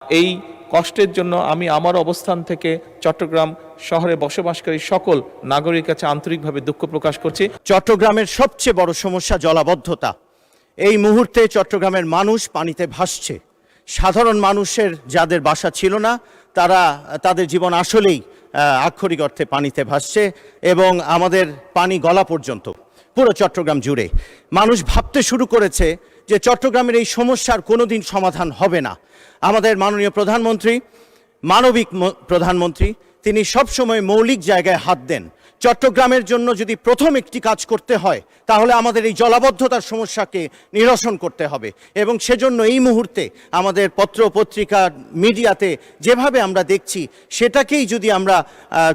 এই কষ্টের জন্য আমি আমার অবস্থান থেকে চট্টগ্রাম শহরে বসবাসকারী সকল নাগরিকের কাছে আন্তরিকভাবে দুঃখ প্রকাশ করছি। চট্টগ্রামের সবচেয়ে বড় সমস্যা জলাবদ্ধতা। এই মুহূর্তে চট্টগ্রামের মানুষ পানিতে ভাসছে। সাধারণ মানুষের যাদের বাসা ছিল না, তাদের জীবন আসলেই আক্ষরিক অর্থে পানিতে ভাসছে এবং আমাদের পানি গলা পর্যন্ত পুরো চট্টগ্রাম জুড়ে। মানুষ ভাবতে শুরু করেছে যে চট্টগ্রামের এই সমস্যার কোনোদিন সমাধান হবে না। আমাদের মাননীয় প্রধানমন্ত্রী, মানবিক প্রধানমন্ত্রী, তিনি সবসময় মৌলিক জায়গায় হাত দেন। চট্টগ্রামের জন্য যদি প্রথম একটি কাজ করতে হয় তাহলে আমাদের এই জলাবদ্ধতার সমস্যাকে নিরসন করতে হবে এবং সেজন্য এই মুহূর্তে আমাদের পত্র পত্রিকা মিডিয়াতে যেভাবে আমরা দেখছি সেটাকেই যদি আমরা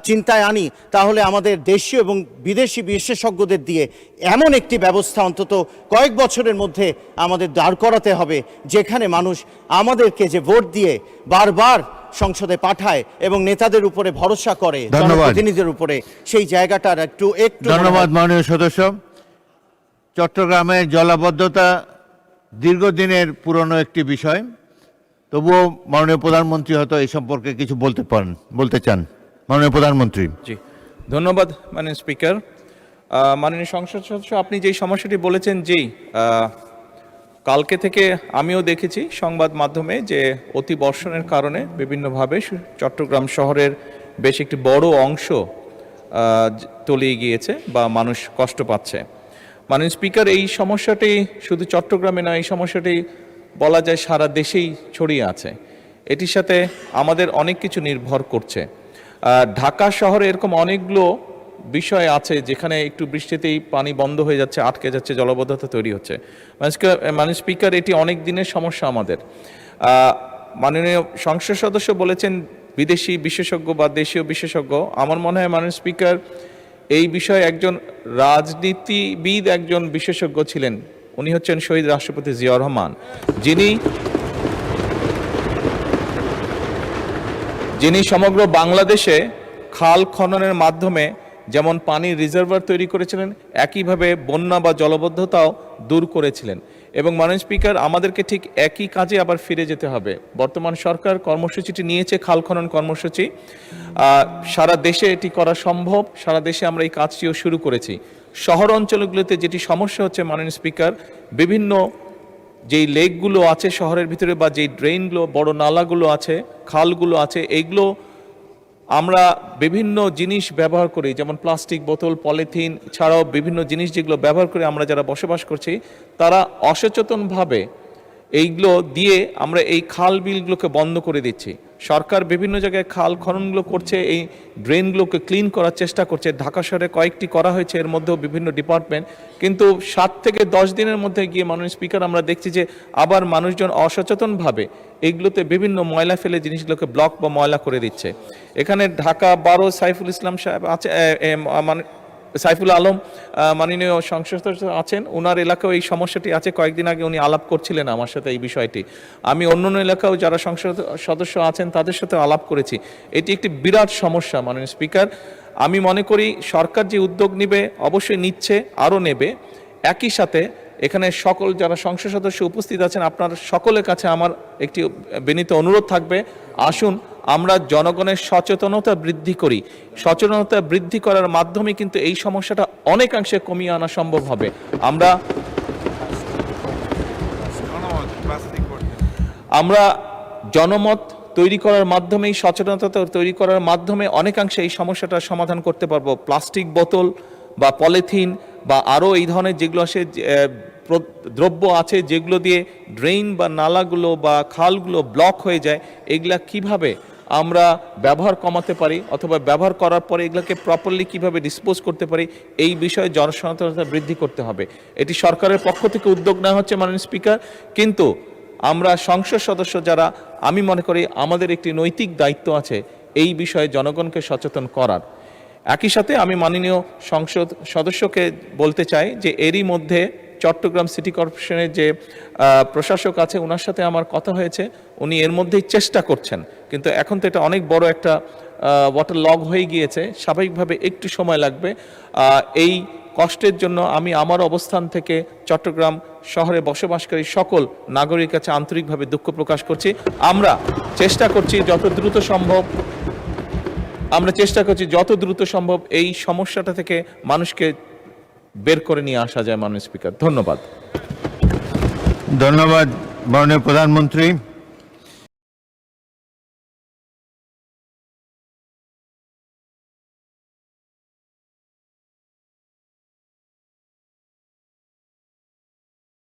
চিন্তায় আনি তাহলে আমাদের দেশীয় এবং বিদেশি বিশেষজ্ঞদের দিয়ে এমন একটি ব্যবস্থা অন্তত কয়েক বছরের মধ্যে আমাদের দাঁড় করাতে হবে যেখানে মানুষ আমাদেরকে যে ভোট দিয়ে বারবার সংসদে পাঠায় এবং নেতাদের উপরে ভরসা করে, জনপ্রতিনিধিদের উপরে, সেই জায়গাটার একটু ধন্যবাদ। মাননীয় সদস্য, চট্টগ্রামের জলাবদ্ধতা দীর্ঘদিনের পুরনো একটি বিষয়, তবুও মাননীয় প্রধানমন্ত্রী হয়তো এই সম্পর্কে কিছু বলতে চান। মাননীয় প্রধানমন্ত্রী। জি, ধন্যবাদ মাননীয় স্পিকার। মাননীয় সংসদ সদস্য, আপনি যেই সমস্যাটি বলেছেন, কালকে থেকে আমিও দেখেছি সংবাদ মাধ্যমে যে অতি বর্ষণের কারণে বিভিন্নভাবে চট্টগ্রাম শহরের বেশ একটি বড় অংশ তলিয়ে গিয়েছে বা মানুষ কষ্ট পাচ্ছে। মাননীয় স্পিকার, এই সমস্যাটি শুধু চট্টগ্রামে নয়, এই সমস্যাটি বলা যায় সারা দেশেই ছড়িয়ে আছে। এটির সাথে আমাদের অনেক কিছু নির্ভর করছে। ঢাকা শহরে এরকম অনেকগুলো বিষয় আছে যেখানে একটু বৃষ্টিতেই পানি বন্ধ হয়ে যাচ্ছে, আটকে যাচ্ছে, জলাবদ্ধতা তৈরি হচ্ছে। মাননীয় স্পিকার, এটি অনেক দিনের সমস্যা আমাদের। মাননীয় সংসদ সদস্য বলেছেন বিদেশি বিশেষজ্ঞ বা দেশীয় বিশেষজ্ঞ। আমার মনে হয় মাননীয় স্পিকার, এই বিষয়ে একজন রাজনীতিবিদ, একজন বিশেষজ্ঞ ছিলেন। উনি হচ্ছেন শহীদ রাষ্ট্রপতি জিয়াউর রহমান, যিনি সমগ্র বাংলাদেশে খাল খননের মাধ্যমে যেমন পানির রিজার্ভার তৈরি করেছিলেন, একইভাবে বন্যা বা জলবদ্ধতাও দূর করেছিলেন। এবং মাননীয় স্পিকার, আমাদেরকে ঠিক একই কাজে আবার ফিরে যেতে হবে। বর্তমান সরকার কর্মসূচিটি নিয়েছে, খাল খনন কর্মসূচি। সারা দেশে এটি করা সম্ভব, সারা দেশে আমরা এই কাজটিও শুরু করেছি। শহর অঞ্চলগুলোতে যেটি সমস্যা হচ্ছে মাননীয় স্পিকার, বিভিন্ন যেই লেকগুলো আছে শহরের ভিতরে বা যেই ড্রেনগুলো, বড় নালাগুলো আছে, খালগুলো আছে, এইগুলো আমরা বিভিন্ন জিনিস ব্যবহার করি, যেমন প্লাস্টিক বোতল, পলিথিন ছাড়াও বিভিন্ন জিনিস যেগুলো ব্যবহার করে আমরা যারা বসবাস করছি তারা অসচেতনভাবে এইগুলো দিয়ে আমরা এই খাল বিলগুলোকে বন্ধ করে দিচ্ছি। সরকার বিভিন্ন জায়গায় খাল খননগুলো করছে, এই ড্রেনগুলোকে ক্লিন করার চেষ্টা করছে। ঢাকা শহরে কয়েকটি করা হয়েছে, এর মধ্যেও বিভিন্ন ডিপার্টমেন্ট, কিন্তু 7 থেকে 10 দিনের মধ্যে গিয়ে মাননীয় স্পিকার আমরা দেখছি যে আবার মানুষজন অসচেতনভাবে এইগুলোতে বিভিন্ন ময়লা ফেলে জিনিসগুলোকে ব্লক বা ময়লা করে দিচ্ছে। এখানে ঢাকা 12 সাইফুল ইসলাম সাহেব আছে, সাইফুল আলম মাননীয় সংসদ সদস্য আছেন, ওনার এলাকাও এই সমস্যাটি আছে। কয়েকদিন আগে উনি আলাপ করছিলেন আমার সাথে এই বিষয়টি। আমি অন্যান্য এলাকাও যারা সংসদ সদস্য আছেন তাদের সাথে আলাপ করেছি। এটি একটি বিরাট সমস্যা মাননীয় স্পিকার। আমি মনে করি সরকার যে উদ্যোগ নেবে অবশ্যই নিচ্ছে, আরও নেবে। একই সাথে এখানে সকল যারা সংসদ সদস্য উপস্থিত আছেন, আপনার সকলের কাছে আমার একটি বিনীত অনুরোধ থাকবে, আসুন আমরা জনগণের সচেতনতা বৃদ্ধি করি। সচেতনতা বৃদ্ধি করার মাধ্যমে কিন্তু এই সমস্যাটা অনেকাংশে কমিয়ে আনা সম্ভব হবে। আমরা জনমত তৈরি করার মাধ্যমে, সচেতনতা তৈরি করার মাধ্যমে অনেকাংশে এই সমস্যাটার সমাধান করতে পারবো। প্লাস্টিক বোতল বা পলিথিন বা আরও এই ধরনের যেগুলো আসে দ্রব্য আছে যেগুলো দিয়ে ড্রেন বা নালাগুলো বা খালগুলো ব্লক হয়ে যায়, এগুলা কিভাবে আমরা ব্যবহার কমাতে পারি অথবা ব্যবহার করার পরে এগুলোকে প্রপারলি কিভাবে ডিসপোজ করতে পারি, এই বিষয়ে জনসচেতনতা বৃদ্ধি করতে হবে। এটি সরকারের পক্ষ থেকে উদ্যোগ নেওয়া হচ্ছে মাননীয় স্পিকার, কিন্তু আমরা সংসদ সদস্য যারা, আমি মনে করি আমাদের একটি নৈতিক দায়িত্ব আছে এই বিষয়ে জনগণকে সচেতন করার। একই সাথে আমি মাননীয় সংসদ সদস্যকে বলতে চাই যে এরই মধ্যে চট্টগ্রাম সিটি কর্পোরেশনের যে প্রশাসক আছে ওনার সাথে আমার কথা হয়েছে, উনি এর মধ্যেই চেষ্টা করছেন, কিন্তু এখন তো এটা অনেক বড় একটা ওয়াটার লগ হয়ে গিয়েছে, স্বাভাবিকভাবে একটু সময় লাগবে। এই কষ্টের জন্য আমি আমার অবস্থান থেকে চট্টগ্রাম শহরে বসবাসকারী সকল নাগরিকের কাছে আন্তরিকভাবে দুঃখ প্রকাশ করছি। আমরা চেষ্টা করছি যত দ্রুত সম্ভব এই সমস্যাটা থেকে মানুষকে বের করে নিয়ে আসা যায়। মাননীয় স্পিকার, ধন্যবাদ। ধন্যবাদ মাননীয় প্রধানমন্ত্রী।